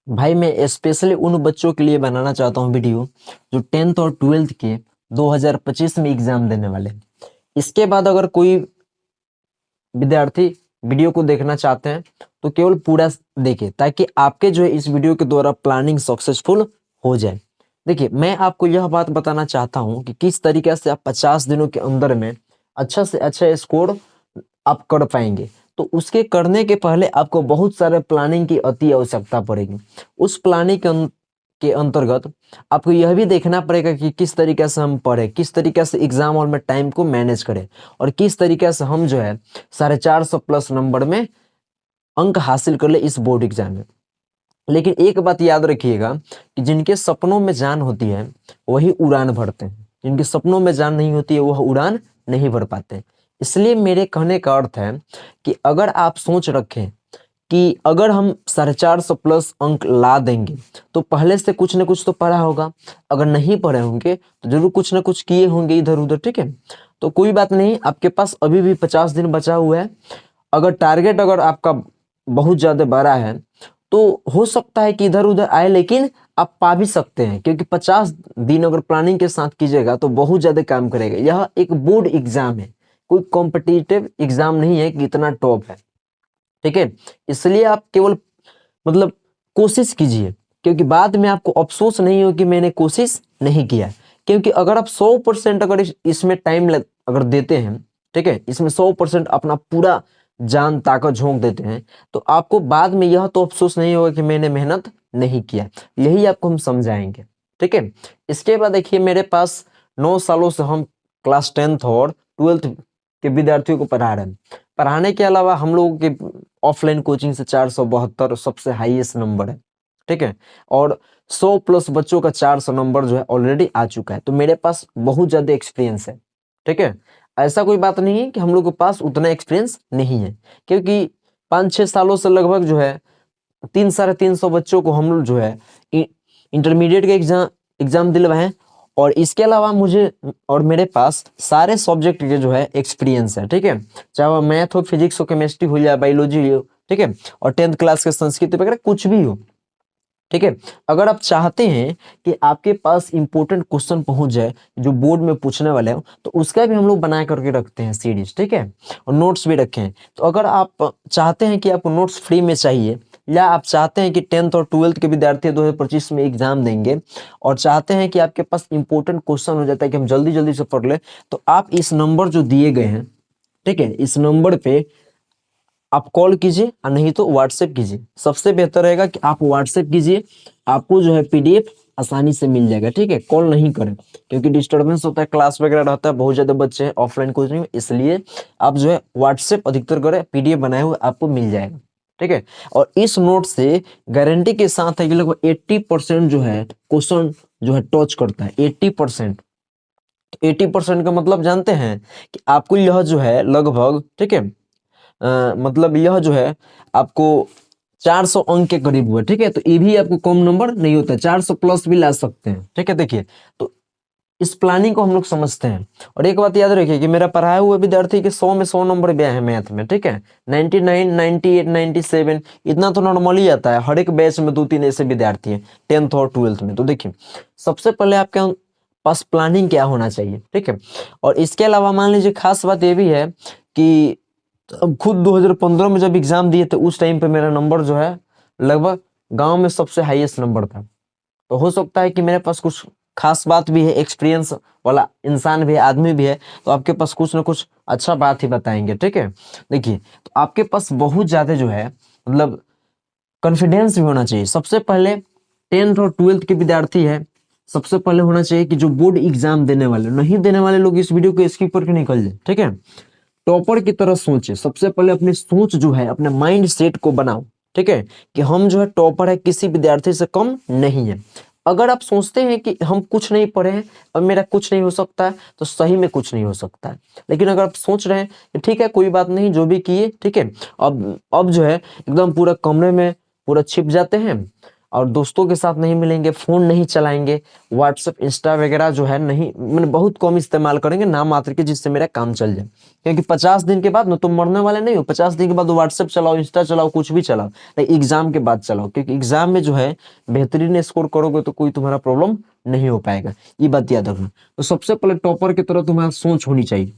भाई मैं स्पेशली उन बच्चों के लिए बनाना चाहता हूँ वीडियो जो 10th और 12th के 2025 में एग्जाम देने वाले हैं। इसके बाद अगर कोई विद्यार्थी वीडियो को देखना चाहते हैं तो केवल पूरा देखें, ताकि आपके जो है इस वीडियो के द्वारा प्लानिंग सक्सेसफुल हो जाए। देखिए, मैं आपको यह बात बताना चाहता हूँ कि किस तरीके से आप 50 दिनों के अंदर में अच्छा से अच्छा स्कोर आप कर पाएंगे। तो उसके करने के पहले आपको बहुत सारे प्लानिंग की अति आवश्यकता पड़ेगी। उस प्लानिंग के अंतर्गत आपको यह भी देखना पड़ेगा कि किस तरीके से हम पढ़े, किस तरीके से एग्जाम हॉल में टाइम को मैनेज करें, और किस तरीके से हम जो है 450 प्लस नंबर में अंक हासिल कर ले इस बोर्ड एग्जाम में। लेकिन एक बात याद रखिएगा कि जिनके सपनों में जान होती है वही उड़ान भरते हैं, जिनके सपनों में जान नहीं होती है वह उड़ान नहीं भर पाते। इसलिए मेरे कहने का अर्थ है कि अगर आप सोच रखें कि अगर हम 450 प्लस अंक ला देंगे तो पहले से कुछ ना कुछ तो पढ़ा होगा, अगर नहीं पढ़े होंगे तो जरूर कुछ ना कुछ किए होंगे इधर उधर। ठीक है, तो कोई बात नहीं, आपके पास अभी भी 50 दिन बचा हुआ है। अगर टारगेट अगर आपका बहुत ज्यादा बड़ा है तो हो सकता है कि इधर उधर आए, लेकिन आप पा भी सकते हैं, क्योंकि 50 दिन अगर प्लानिंग के साथ कीजिएगा तो बहुत ज्यादा काम करेगा। यह एक बोर्ड एग्जाम है, कोई कॉम्पिटिटिव एग्जाम नहीं है कि इतना टॉप है। ठीक है, इसलिए आप केवल मतलब कोशिश कीजिए, क्योंकि बाद में आपको अफसोस नहीं हो कि मैंने कोशिश नहीं किया। क्योंकि अगर आप 100% अगर इसमें टाइम अगर देते हैं, ठीक है, इसमें 100% अपना पूरा जान ताकत झोंक देते हैं, तो आपको बाद में यह तो अफसोस नहीं होगा कि मैंने मेहनत नहीं किया। यही आपको हम समझाएंगे। ठीक है, इसके बाद देखिए, मेरे पास 9 सालों से हम क्लास 10th और 12th के विद्यार्थियों को पढ़ा रहे हैं। पढ़ाने के अलावा हम लोगों के ऑफलाइन कोचिंग से 472 सबसे हाईएस्ट नंबर है। ठीक है, और 100 प्लस बच्चों का 400 नंबर जो है ऑलरेडी आ चुका है। तो मेरे पास बहुत ज्यादा एक्सपीरियंस है। ठीक है, ऐसा कोई बात नहीं है कि हम लोग के पास उतना एक्सपीरियंस नहीं है, क्योंकि 5-6 सालों से लगभग जो है 300-350 बच्चों को हम लोग जो है इंटरमीडिएट के एग्जाम दिलवाए हैं। और इसके अलावा मुझे और मेरे पास सारे सब्जेक्ट के जो है एक्सपीरियंस है। ठीक है, चाहे वो मैथ हो, फिजिक्स हो, केमिस्ट्री हो या बायोलॉजी हो। ठीक है, और 10th क्लास के संस्कृत वगैरह कुछ भी हो। ठीक है, अगर आप चाहते हैं कि आपके पास इंपॉर्टेंट क्वेश्चन पहुंच जाए जो बोर्ड में पूछने वाले हो, तो उसका भी हम लोग बना करके रखते हैं सीरीज। ठीक है, और नोट्स भी रखे हैं। तो अगर आप चाहते हैं कि आपको नोट्स फ्री में चाहिए, या आप चाहते हैं कि 10th और 12th के विद्यार्थी 2025 में एग्जाम देंगे और चाहते हैं कि आपके पास इंपॉर्टेंट क्वेश्चन हो जाता है कि हम जल्दी जल्दी से पढ़ ले, तो आप इस नंबर जो दिए गए हैं, ठीक है, इस नंबर पे आप कॉल कीजिए, और नहीं तो व्हाट्सएप कीजिए। सबसे बेहतर रहेगा कि आप व्हाट्सएप कीजिए, आपको जो है पीडीएफ आसानी से मिल जाएगा। ठीक है, कॉल नहीं करें, क्योंकि डिस्टरबेंस होता है, क्लास वगैरह रहता है, बहुत ज्यादा बच्चे हैं ऑफलाइन कोचिंग में। इसलिए आप जो है व्हाट्सएप अधिकतर करें, पीडीएफ बनाए हुए आपको मिल जाएगा। ठीक है, और इस नोट से गारंटी के साथ है कि लगभग 80% जो है क्वेश्चन जो है टच करता है। 80%, 80% का मतलब जानते हैं कि आपको यह जो है लगभग, ठीक है, मतलब यह जो है आपको 400 अंक के करीब हुआ। ठीक है, तो ये भी आपको कम नंबर नहीं होता है, 400 प्लस भी ला सकते हैं। ठीक है, देखिए, तो इस प्लानिंग को हम लोग समझते हैं। और एक बात याद रखिए कि मेरा पढ़ाया हुआ विद्यार्थी के 100 में 100 नंबर भी आए हैं मैथ में। ठीक है, 99, 98, 97 इतना तो नॉर्मली आता है। हर एक बैच में 2-3 ऐसे विद्यार्थी हैं 10th और 12th में। तो देखिए, सबसे पहले आपके पास प्लानिंग क्या होना चाहिए। ठीक है, और इसके अलावा मान लीजिए खास बात ये भी है कि अब खुद 2015 में जब एग्जाम दिए थे, उस टाइम पे मेरा नंबर जो है लगभग गांव में सबसे हाईएस्ट नंबर था। तो हो सकता है कि मेरे पास कुछ खास बात भी है, एक्सपीरियंस वाला इंसान भी है, आदमी भी है, तो आपके पास कुछ ना कुछ अच्छा बात ही बताएंगे। ठीक है, देखिए, तो आपके पास बहुत ज्यादा जो है मतलब कॉन्फिडेंस भी होना चाहिए। सबसे पहले 10th और 12th के विद्यार्थी है, सबसे पहले होना चाहिए कि जो बोर्ड एग्जाम देने वाले, नहीं देने वाले लोग इस वीडियो को स्किप करके निकल जाए। ठीक है, टॉपर की तरह सोचे। सबसे पहले अपनी सोच जो है, अपने माइंड सेट को बनाओ। ठीक है, कि हम जो है टॉपर है, किसी विद्यार्थी से कम नहीं है। अगर आप सोचते हैं कि हम कुछ नहीं पढ़े हैं और मेरा कुछ नहीं हो सकता है, तो सही में कुछ नहीं हो सकता है। लेकिन अगर आप सोच रहे हैं कि ठीक है, कोई बात नहीं, जो भी किए ठीक है, अब जो है एकदम पूरा कमरे में पूरा छिप जाते हैं और दोस्तों के साथ नहीं मिलेंगे, फोन नहीं चलाएंगे, व्हाट्सएप इंस्टा वगैरह जो है नहीं, मैंने बहुत कम इस्तेमाल करेंगे, नाम मात्र के, जिससे मेरा काम चल जाए। क्योंकि 50 दिन के बाद ना तुम मरने वाले नहीं हो। 50 दिन के बाद व्हाट्सएप चलाओ, इंस्टा चलाओ, कुछ भी चलाओ, लेकिन एग्जाम के बाद चलाओ, क्योंकि एग्जाम में जो है बेहतरीन स्कोर करोगे तो कोई तुम्हारा प्रॉब्लम नहीं हो पाएगा। ये बात याद रखना। तो सबसे पहले टॉपर की तरह तुम्हारा सोच होनी चाहिए,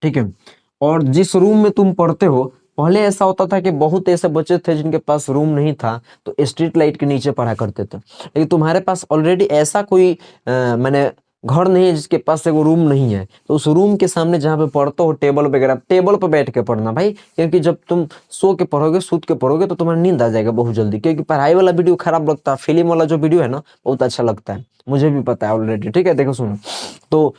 ठीक है। और जिस रूम में तुम पढ़ते हो, पहले ऐसा होता था कि बहुत ऐसे बच्चे थे जिनके पास रूम नहीं था, तो स्ट्रीट लाइट के नीचे पढ़ा करते थे। लेकिन तुम्हारे पास ऑलरेडी ऐसा कोई मैंने घर नहीं है जिसके पास एगो रूम नहीं है, तो उस रूम के सामने जहाँ पे पढ़ते हो, टेबल वगैरह, टेबल पर बैठ के पढ़ना भाई। क्योंकि जब तुम सो के पढ़ोगे, सूत के पढ़ोगे, तो तुम्हारी नींद आ जाएगा बहुत जल्दी। क्योंकि पढ़ाई वाला वीडियो खराब लगता है, फिल्म वाला जो वीडियो है ना, बहुत अच्छा लगता है, मुझे भी पता है ऑलरेडी, ठीक है। देखो सुनो, तो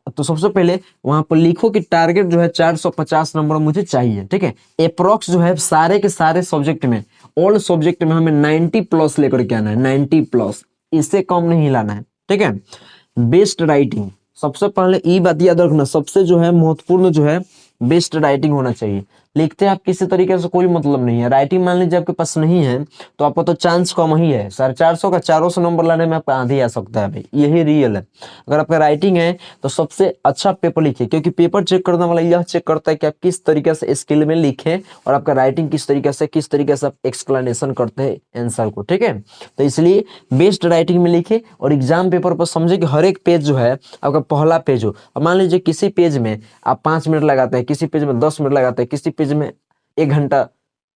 तो सबसे पहले वहां पर लिखो कि टारगेट जो है 450 नंबर मुझे चाहिए, ठीक है। अप्रोक्स जो है सारे के सारे सब्जेक्ट में, ऑल सब्जेक्ट में हमें 90 प्लस लेकर के आना है, 90 प्लस, इससे कम नहीं लाना है, ठीक है। बेस्ट राइटिंग, सबसे पहले ये बात याद रखना, सबसे जो है महत्वपूर्ण जो है बेस्ट राइटिंग होना चाहिए। लिखते हैं आप किसी तरीके से कोई मतलब नहीं है, राइटिंग मान लीजिए आपके पास नहीं है तो आपका तो चांस कम ही है। 450 का 400 नंबर लाने में आपका आंधी आ सकता है भाई, यही रियल है। अगर आपका राइटिंग है तो सबसे अच्छा पेपर लिखिए, क्योंकि पेपर चेक करने वाला यह चेक करता है कि आप किस तरीके से स्किल में लिखें और आपका राइटिंग किस तरीके से आप एक्सप्लेनेशन करते हैं आंसर को, ठीक है। तो इसलिए बेस्ट राइटिंग में लिखे और एग्जाम पेपर पर समझे कि हर एक पेज जो है आपका पहला पेज हो। अब मान लीजिए किसी पेज में आप 5 मिनट लगाते हैं, किसी पेज में 10 मिनट लगाते हैं, किसी पेज में 1 घंटा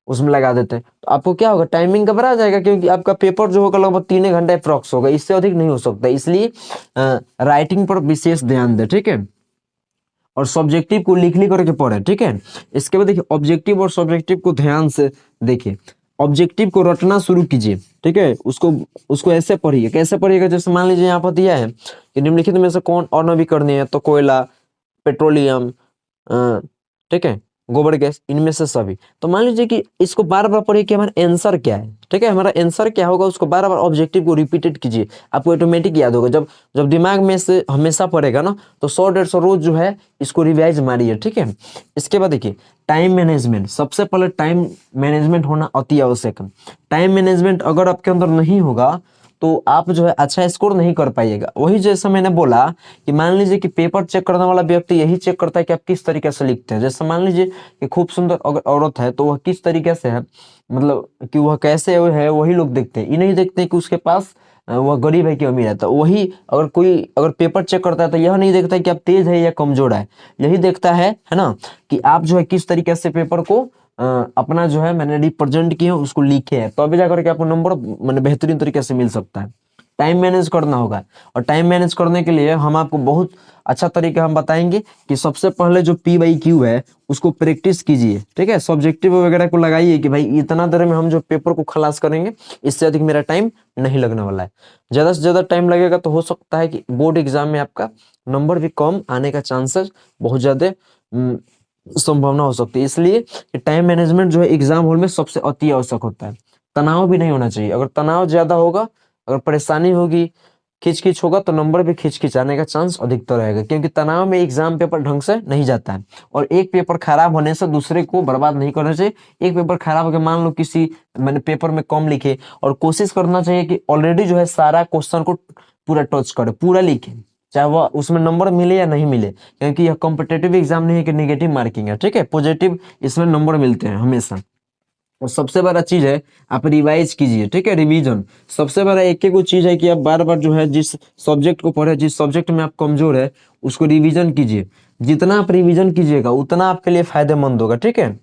उसमें लगा देते हैं, तो आपको क्या होगा, टाइमिंग घबरा जाएगा। क्योंकि आपका पेपर जो होगा लगभग 3 घंटे अप्रॉक्स होगा, इससे अधिक नहीं हो सकता। इसलिए राइटिंग पर विशेष ध्यान दें, ठीक है। और सब्जेक्टिव को लिख लिख करके पढ़े, ठीक है। इसके बाद देखिए ऑब्जेक्टिव और सब्जेक्टिव को ध्यान से देखिए। ऑब्जेक्टिव को रटना शुरू कीजिए, ठीक है। उसको उसको ऐसे पढ़िए, कैसे पढ़िएगा, जैसे मान लीजिए यहाँ पर दिया है कि निम्नलिखित में से कौन अनवीकरणीय है, तो कोयला, पेट्रोलियम, ठीक है, गोबर गैस, इनमें से सभी। तो मान लीजिए कि इसको बार बार पढ़िए कि हमारा आंसर क्या है, ठीक है। हमारा आंसर क्या होगा, उसको बार बार ऑब्जेक्टिव को रिपीटेड कीजिए, आपको ऑटोमेटिक याद होगा। जब जब दिमाग में से हमेशा पड़ेगा ना, तो 100-150 रोज जो है इसको रिवाइज मारिए, ठीक है। इसके बाद देखिए टाइम मैनेजमेंट, सबसे पहले टाइम मैनेजमेंट होना अति आवश्यक है। टाइम मैनेजमेंट अगर आपके अंदर नहीं होगा तो आप जो है अच्छा स्कोर नहीं कर पाइएगा। वही जैसे मैंने बोला कि मान लीजिए कि पेपर चेक करने वाला व्यक्ति यही चेक करता है कि आप किस तरीके से लिखते हैं। जैसे मान लीजिए कि खूब सुंदर अगर औरत है तो वह किस तरीके से है, मतलब कि वह कैसे है, वही लोग देखते हैं। ये नहीं देखते कि उसके पास वह गरीब है कि अमीर है। तो वही अगर पेपर चेक करता है तो यह नहीं देखता कि आप तेज है या कमजोर है, यही देखता है ना, कि आप जो है किस तरीके से पेपर को अपना जो है मैंने रिप्रेजेंट किया उसको लिखे है, तो अभी जाकर के आपको नंबर मैंने बेहतरीन तरीके से मिल सकता है। टाइम मैनेज करना होगा, और टाइम मैनेज करने के लिए हम आपको बहुत अच्छा तरीका हम बताएंगे कि सबसे पहले जो P/Q है उसको प्रैक्टिस कीजिए, ठीक है। सब्जेक्टिव वगैरह को लगाइए कि भाई इतना देर में हम जो पेपर को खलास करेंगे, इससे अधिक मेरा टाइम नहीं लगने वाला है। ज्यादा से ज्यादा टाइम लगेगा तो हो सकता है कि बोर्ड एग्जाम में आपका नंबर भी कम आने का चांसेस बहुत ज्यादा संभावना हो सकती है। इसलिए टाइम मैनेजमेंट जो है एग्जाम हॉल में सबसे अति आवश्यक होता है। तनाव भी नहीं होना चाहिए, अगर तनाव ज्यादा होगा, अगर परेशानी होगी, खिंच होगा, तो नंबर भी खिंच आने का चांस अधिकतर रहेगा। क्योंकि तनाव में एग्जाम पेपर ढंग से नहीं जाता है, और एक पेपर खराब होने से दूसरे को बर्बाद नहीं करना चाहिए। एक पेपर खराब हो गया, मान लो किसी मैंने पेपर में कम लिखे, और कोशिश करना चाहिए कि ऑलरेडी जो है सारा क्वेश्चन को पूरा टच करे, पूरा लिखे, चाहे वह उसमें नंबर मिले या नहीं मिले। क्योंकि यह कॉम्पिटेटिव एग्जाम नहीं है कि नेगेटिव मार्किंग है, ठीक है। पॉजिटिव इसमें नंबर मिलते हैं हमेशा। और सबसे बड़ा चीज है आप रिवाइज कीजिए, ठीक है। रिवीजन सबसे बड़ा एक एक चीज है कि आप बार बार जो है जिस सब्जेक्ट को पढ़े, जिस सब्जेक्ट में आप कमजोर है उसको रिवीजन कीजिए। जितना आप रिवीजन कीजिएगा उतना आपके लिए फायदेमंद होगा, ठीक है।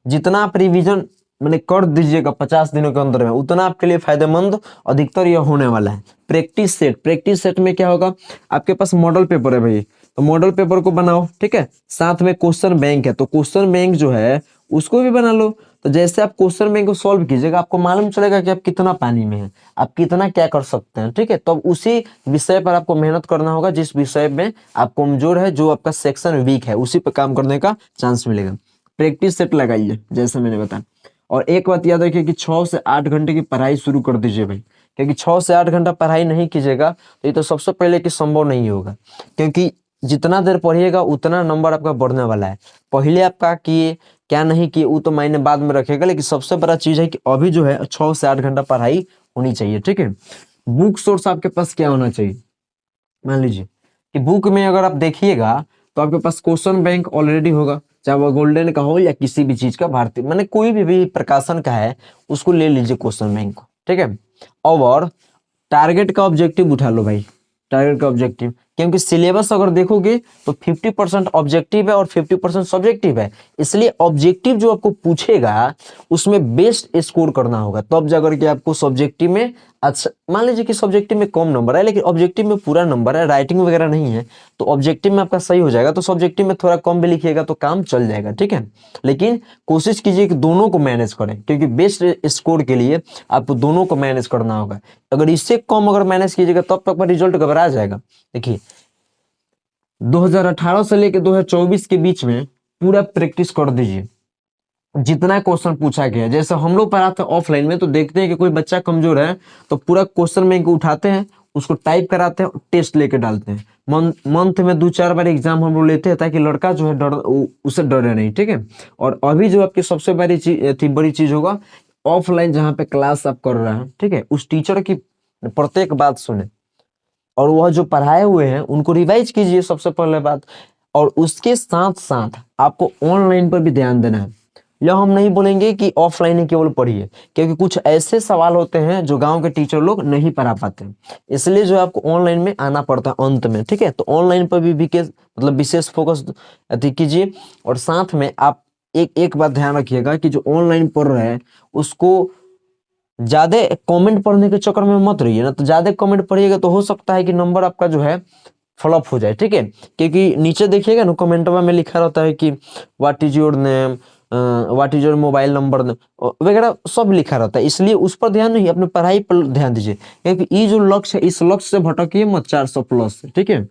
जितना आप रिवीजन मैंने कर दीजिएगा 50 दिनों के अंदर में, उतना आपके लिए फायदेमंद अधिकतर यह होने वाला है। प्रैक्टिस सेट में क्या होगा, आपके पास मॉडल पेपर है भाई, तो मॉडल पेपर को बनाओ, ठीक है। साथ में क्वेश्चन बैंक है, तो क्वेश्चन बैंक जो है उसको भी बना लो। तो जैसे आप क्वेश्चन बैंक को सॉल्व कीजिएगा, आपको मालूम चलेगा कि आप कितना पानी में हैं, आप कितना क्या कर सकते हैं, ठीक है। तो उसी विषय पर आपको मेहनत करना होगा, जिस विषय में आप कमजोर है, जो आपका सेक्शन वीक है, उसी पर काम करने का चांस मिलेगा। प्रैक्टिस सेट लगाइए जैसे मैंने बताया। और एक बात याद रखिए कि 6 से 8 घंटे की पढ़ाई शुरू कर दीजिए भाई। क्योंकि 6 से 8 घंटा पढ़ाई नहीं कीजिएगा तो ये तो सबसे पहले कि संभव नहीं होगा। क्योंकि जितना देर पढ़िएगा उतना नंबर आपका बढ़ने वाला है। पहले आपका किए क्या नहीं किए वो तो मायने बाद में रखेगा, लेकिन सबसे बड़ा चीज है कि अभी जो है 6 से 8 घंटा पढ़ाई होनी चाहिए, ठीक है। बुक सोर्स आपके पास क्या होना चाहिए, मान लीजिए कि बुक में अगर आप देखिएगा तो आपके पास क्वेश्चन बैंक ऑलरेडी होगा, चाहे वो गोल्डन का हो या किसी भी चीज का, भारतीय मैंने कोई भी प्रकाशन का है उसको ले लीजिए क्वेश्चन बैंक को, ठीक है। और टारगेट का ऑब्जेक्टिव उठा लो भाई, टारगेट का ऑब्जेक्टिव, क्योंकि सिलेबस अगर देखोगे तो 50% ऑब्जेक्टिव है और 50% सब्जेक्टिव है, इसलिए ऑब्जेक्टिव जो आपको पूछेगा उसमें बेस्ट स्कोर करना होगा, तब जाकर के आपको सब्जेक्टिव में अच्छा, मान लीजिए कि सब्जेक्टिव में कम नंबर है लेकिन ऑब्जेक्टिव में पूरा नंबर है, राइटिंग वगैरह नहीं है, तो ऑब्जेक्टिव में आपका सही हो जाएगा, तो सब्जेक्टिव में थोड़ा कम भी लिखिएगा तो काम चल जाएगा, ठीक है। लेकिन कोशिश कीजिए कि दोनों को मैनेज करें, क्योंकि बेस्ट स्कोर के लिए आपको दोनों को मैनेज करना होगा। अगर इससे कम अगर मैनेज कीजिएगा तब तक का रिजल्ट घबरा जाएगा। देखिए 2018 से लेकर 2024 के बीच में पूरा प्रैक्टिस कर दीजिए, जितना क्वेश्चन पूछा गया, जैसे हम लोग पढ़ाते हैं ऑफलाइन में तो देखते हैं कि कोई बच्चा कमजोर है तो पूरा क्वेश्चन बैंक उठाते हैं, उसको टाइप कराते हैं, टेस्ट लेके डालते हैं, मंथ में 2-4 बार एग्जाम हम लोग लेते हैं ताकि लड़का जो है उसे डरे नहीं, ठीक है। और अभी जो आपकी सबसे बड़ी चीज होगा, ऑफलाइन जहाँ पे क्लास आप कर रहे हैं, ठीक है, उस टीचर की प्रत्येक बात सुने और वह जो पढ़ाए हुए हैं उनको रिवाइज कीजिए सबसे पहले बात, और उसके साथ साथ आपको ऑनलाइन पर भी ध्यान देना है। यह हम नहीं बोलेंगे कि ऑफलाइन ही केवल पढ़िए, क्योंकि कुछ ऐसे सवाल होते हैं जो गांव के टीचर लोग नहीं पढ़ा पाते, इसलिए जो आपको ऑनलाइन में आना पड़ता है अंत में, ठीक है। तो ऑनलाइन पर भी मतलब विशेष फोकस कीजिए, और साथ में आप एक बात ध्यान रखिएगा कि जो ऑनलाइन पढ़ रहे हैं उसको ज्यादा कमेंट पढ़ने के चक्कर में मत रहिए ना, तो ज्यादा कमेंट पढ़िएगा तो हो सकता है कि नंबर आपका जो है फ्लॉप हो जाए, ठीक है। क्योंकि नीचे देखिएगा ना कमेंटवा में लिखा रहता है कि what is your name, what is your mobile number वगैरह सब लिखा रहता है, इसलिए उस पर ध्यान नहीं, अपने पढ़ाई पर ध्यान दीजिए, क्योंकि ये जो लक्ष्य है इस लक्ष्य से भटकिए मत 400 प्लस से, ठीक है,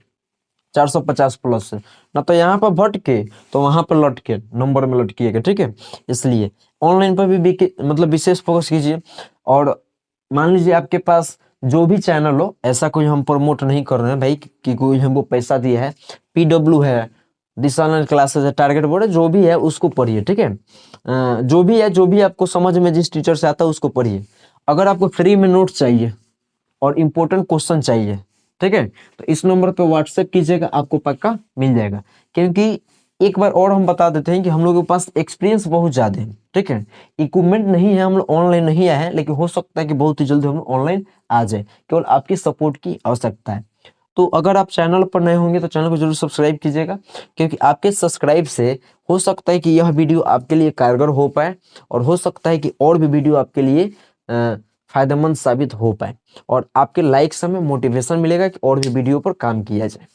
450 प्लस से, ना तो यहाँ पर भटके तो वहां पर लटके नंबर में लटकिएगा, ठीक है। इसलिए ऑनलाइन पर भी मतलब विशेष फोकस कीजिए। और मान लीजिए आपके पास जो भी चैनल हो, ऐसा कोई हम प्रमोट नहीं कर रहे हैं भाई कि कोई हमको पैसा दिया है, PW है, दिशा ऑनलाइन क्लासेस है, टारगेट बोर्ड है, जो भी है उसको पढ़िए, ठीक है। जो भी है, जो भी आपको समझ में जिस टीचर से आता है उसको पढ़िए। अगर आपको फ्री में नोट चाहिए और इम्पोर्टेंट क्वेश्चन चाहिए, ठीक है, तो इस नंबर पे व्हाट्सएप कीजिएगा, आपको पक्का मिल जाएगा। क्योंकि एक बार और हम बता देते हैं कि हम लोगों के पास एक्सपीरियंस बहुत ज्यादा है, ठीक है, इक्विपमेंट नहीं है, हम लोग ऑनलाइन नहीं आए हैं, लेकिन हो सकता है कि बहुत ही जल्दी हम लोग ऑनलाइन आ जाए, केवल आपकी सपोर्ट की आवश्यकता है। तो अगर आप चैनल पर नए होंगे तो चैनल को जरूर सब्सक्राइब कीजिएगा, क्योंकि आपके सब्सक्राइब से हो सकता है कि यह वीडियो आपके लिए कारगर हो पाए, और हो सकता है कि और भी वीडियो आपके लिए फायदेमंद साबित हो पाए, और आपके लाइक से हमें मोटिवेशन मिलेगा कि और भी वीडियो पर काम किया जाए।